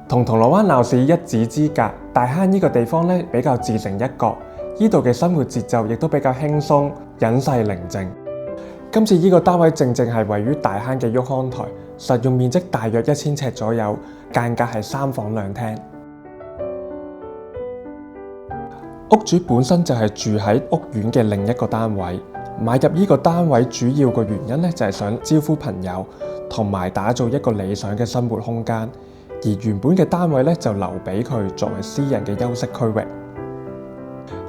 同銅鑼灣鬧市一指之隔，大坑呢個地方咧比較自成一角，呢度嘅生活節奏亦都比較輕鬆、隱世寧靜。今次呢個單位正係位於大坑嘅旭康台，實用面積大約1000尺左右，間隔係3房2廳。屋主本身就係住喺屋苑嘅另一個單位，買入呢個單位主要嘅原因咧就係想招呼朋友，同埋打造一個理想嘅生活空間。而原本嘅單位咧就留俾佢作為私人嘅休息區域。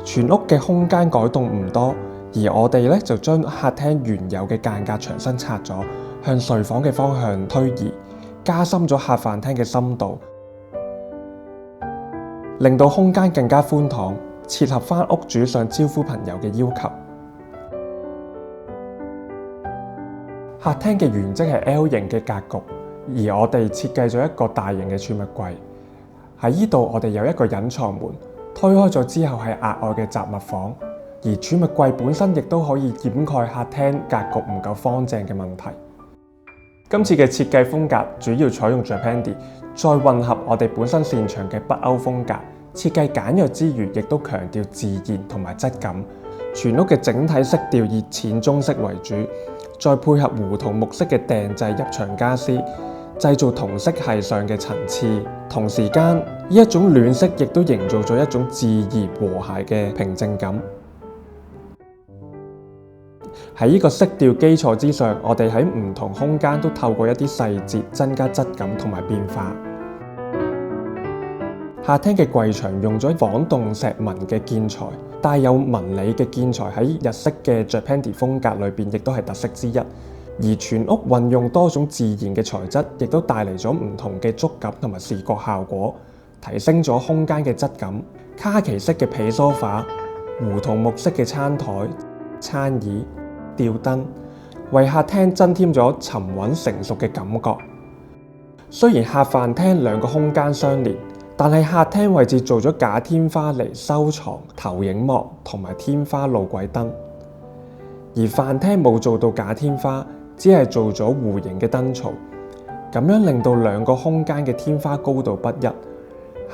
全屋嘅空間改動唔多，而我哋咧就將客廳原有嘅間隔牆身拆咗，向睡房嘅方向推移，加深咗客飯廳嘅深度，令到空間更加寬敞，切合翻屋主想招呼朋友嘅要求。客廳嘅原則係 L 型嘅格局。而我哋設計咗一個大型嘅儲物櫃，喺呢度我哋有一個隱藏門，推開咗之後係額外嘅雜物房，而儲物櫃本身亦都可以掩蓋客廳格局唔夠方正嘅問題。今次嘅設計風格主要採用 Japandi， 再混合我哋本身擅長嘅北歐風格，設計簡約之餘，亦都強調自然同埋質感。全屋嘅整體色調以淺棕色為主，再配合胡桃木色嘅訂製入牆家私，製造同色系上嘅層次，同時間呢一種暖色亦都營造咗一種自然和諧嘅平靜感。喺呢個色調基礎之上，我哋喺唔同空間都透過一啲細節增加質感同埋變化。客廳嘅櫃牆用咗仿動石紋嘅建材，帶有紋理嘅建材喺日式嘅 Japandi 風格裏邊亦都係特色之一。而全屋運用多種自然嘅材質，亦都帶嚟咗唔同嘅觸感同埋視覺效果，提升咗空間嘅質感。卡其色嘅皮梳化、胡桃木色嘅餐台、餐椅、吊燈，為客廳增添咗沉穩成熟嘅感覺。雖然客飯廳兩個空間相連，但係客廳位置做咗假天花嚟收藏投影幕同埋天花路軌燈，而飯廳冇做到假天花，只係做咗弧形嘅燈槽，咁樣令到兩個空間嘅天花高度不一，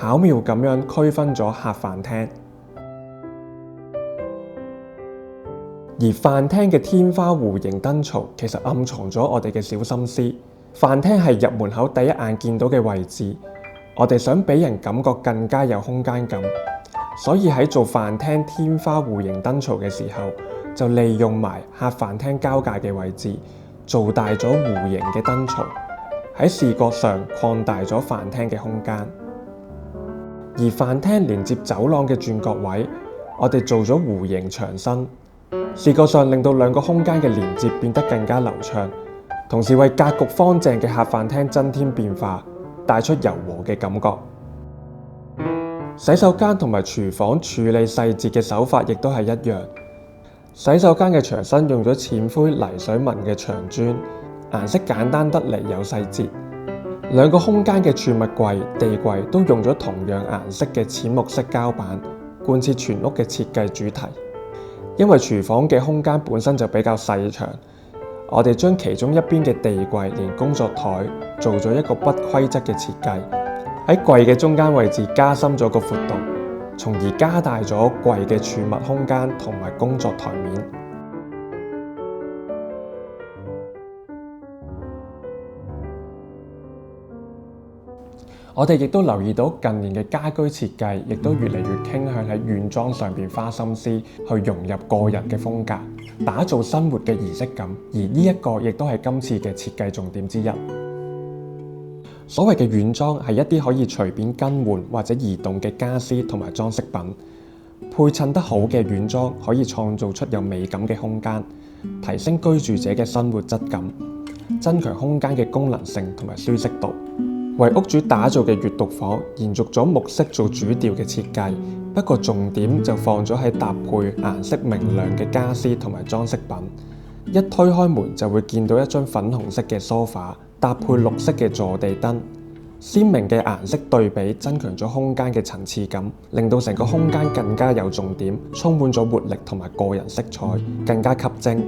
巧妙咁樣區分咗客飯廳。而飯廳嘅天花弧形燈槽其實暗藏咗我哋嘅小心思。飯廳係入門口第一眼見到嘅位置，我哋想俾人感覺更加有空間感，所以喺做飯廳天花弧形燈槽嘅時候，就利用埋客飯廳交界嘅位置，做大咗弧形嘅燈槽，喺視覺上擴大咗飯廳嘅空間。而飯廳連接走廊嘅轉角位，我哋做咗弧形牆身，視覺上令到兩個空間嘅連接變得更加流暢，同時為格局方正嘅客飯廳增添變化，帶出柔和嘅感覺。洗手間同埋廚房處理細節嘅手法亦都係一樣。洗手間嘅牆身用咗淺灰泥水紋嘅牆磚，顏色簡單得嚟有細節。兩個空間嘅儲物櫃、地櫃都用咗同樣顏色嘅淺木色膠板，貫徹全屋嘅設計主題。因為廚房嘅空間本身就比較細長，我哋將其中一邊嘅地櫃連工作台做咗一個不規則嘅設計，喺櫃嘅中間位置加深咗個闊度，從而加大咗櫃嘅儲物空間同埋工作台面。我哋亦都留意到近年嘅家居設計，亦都越嚟越傾向喺軟裝上邊花心思，去融入個人嘅風格，打造生活嘅儀式感。而呢一個亦都係今次嘅設計重點之一。所謂嘅軟裝係一啲可以隨便更換或者移動嘅家私同埋裝飾品，配襯得好嘅軟裝可以創造出有美感嘅空間，提升居住者嘅生活質感，增強空間嘅功能性同埋舒適度。為屋主打造嘅閱讀房延續咗木色做主調嘅設計，不過重點就放咗喺搭配顏色明亮嘅家私同埋裝飾品。一推開門就會見到一張粉紅色嘅梳化，搭配綠色嘅坐地燈，鮮明嘅顏色對比增強咗空間嘅層次感，令到成個空間更加有重點，充滿咗活力同埋個人色彩，更加吸睛。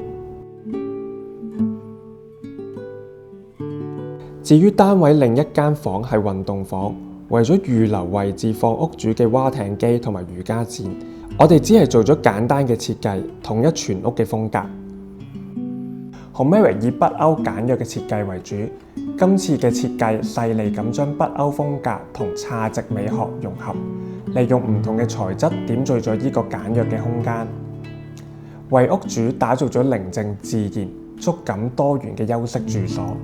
至於單位另一間房係運動房，為咗預留位置放屋主嘅蛙艇機同埋瑜伽墊，我哋只係做咗簡單嘅設計，統一全屋嘅風格。Homeric 以北歐簡約嘅設計為主，今次嘅設計細膩咁將北歐風格同侘寂美學融合，利用唔同嘅材質點綴咗呢個簡約嘅空間，為屋主打造咗寧靜自然、觸感多元嘅休息住所。